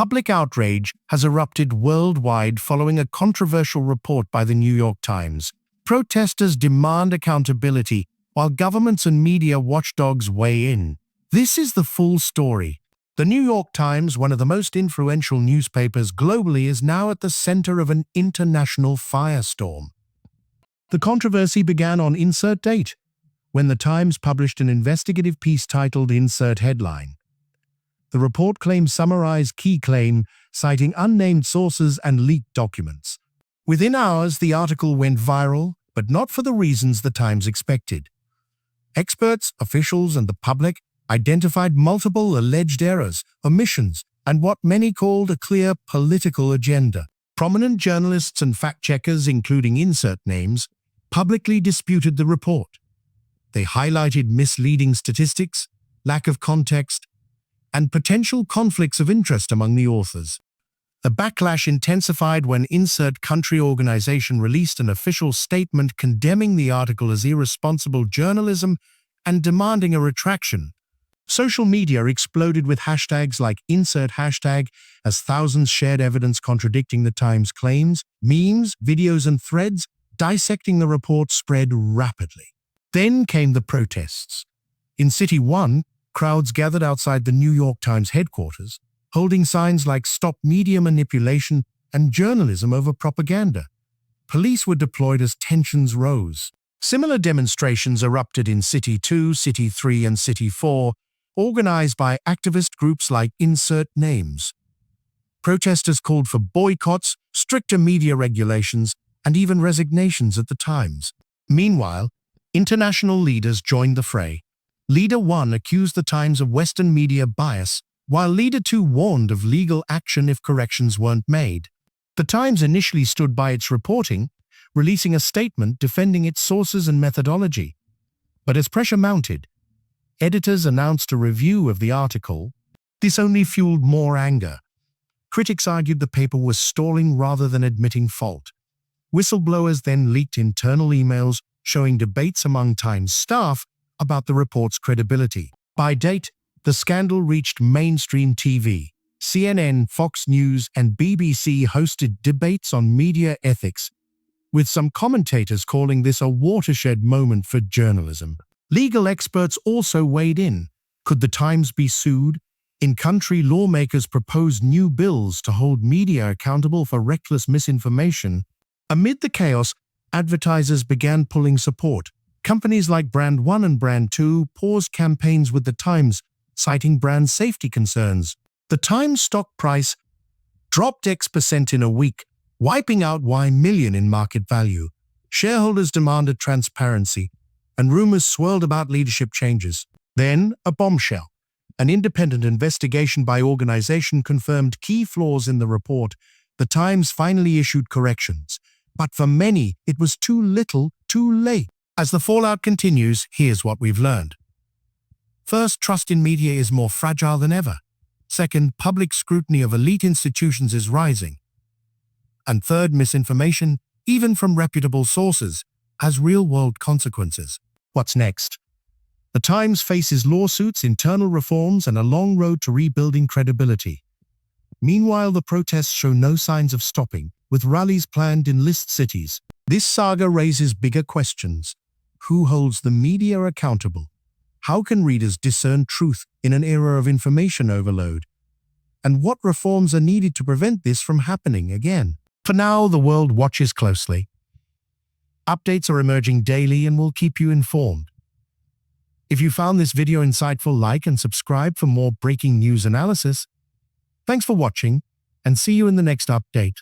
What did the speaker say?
Public outrage has erupted worldwide following a controversial report by the New York Times. Protesters demand accountability, while governments and media watchdogs weigh in. This is the full story. The New York Times, one of the most influential newspapers globally, is now at the center of an international firestorm. The controversy began on insert date, when the Times published an investigative piece titled Insert Headline. The report claims summarized key claim, citing unnamed sources and leaked documents. Within hours, the article went viral, but not for the reasons the Times expected. Experts, officials, and the public identified multiple alleged errors, omissions, and what many called a clear political agenda. Prominent journalists and fact-checkers, including insert names, publicly disputed the report. They highlighted misleading statistics, lack of context, and potential conflicts of interest among the authors. The backlash intensified when Insert Country Organization released an official statement condemning the article as irresponsible journalism and demanding a retraction. Social media exploded with hashtags like Insert Hashtag as thousands shared evidence contradicting the Times' claims. Memes, videos, and threads dissecting the report spread rapidly. Then came the protests. In City 1, crowds gathered outside the New York Times headquarters, holding signs like "Stop Media Manipulation" and "Journalism over Propaganda." Police were deployed as tensions rose. Similar demonstrations erupted in City 2, City 3, and City 4, organized by activist groups like Insert Names. Protesters called for boycotts, stricter media regulations, and even resignations at the Times. Meanwhile, international leaders joined the fray. Leader 1 accused the Times of Western media bias, while Leader 2 warned of legal action if corrections weren't made. The Times initially stood by its reporting, releasing a statement defending its sources and methodology. But as pressure mounted, editors announced a review of the article. This only fueled more anger. Critics argued the paper was stalling rather than admitting fault. Whistleblowers then leaked internal emails showing debates among Times staff about the report's credibility. By date, the scandal reached mainstream TV. CNN, Fox News, and BBC hosted debates on media ethics, with some commentators calling this a watershed moment for journalism. Legal experts also weighed in. Could the Times be sued? In-country lawmakers proposed new bills to hold media accountable for reckless misinformation. Amid the chaos, advertisers began pulling support. Companies like Brand 1 and Brand 2 paused campaigns with the Times, citing brand safety concerns. The Times stock price dropped X% in a week, wiping out $1 million in market value. Shareholders demanded transparency, and rumors swirled about leadership changes. Then, a bombshell. An independent investigation by organization confirmed key flaws in the report. The Times finally issued corrections. But for many, it was too little, too late. As the fallout continues, here's what we've learned. First, trust in media is more fragile than ever. Second, public scrutiny of elite institutions is rising. And third, misinformation, even from reputable sources, has real-world consequences. What's next? The Times faces lawsuits, internal reforms, and a long road to rebuilding credibility. Meanwhile, the protests show no signs of stopping, with rallies planned in list cities. This saga raises bigger questions. Who holds the media accountable? How can readers discern truth in an era of information overload? And what reforms are needed to prevent this from happening again? For now, the world watches closely. Updates are emerging daily and will keep you informed. If you found this video insightful, like and subscribe for more breaking news analysis. Thanks for watching, and see you in the next update.